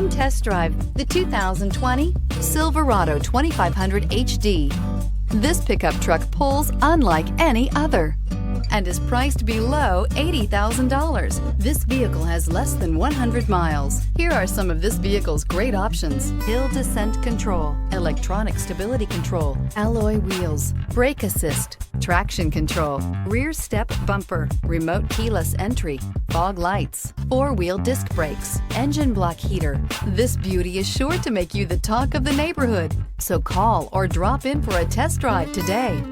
Come test drive the 2020 Silverado 2500 HD. This pickup truck pulls unlike any other and is priced below $80,000. This vehicle has less than 100 miles. Here are some of this vehicle's great options: hill descent control, electronic stability control, alloy wheels, brake assist, traction control, rear step bumper, remote keyless entry, fog lights, four-wheel disc brakes, engine block heater. This beauty is sure to make you the talk of the neighborhood. So call or drop in for a test drive today.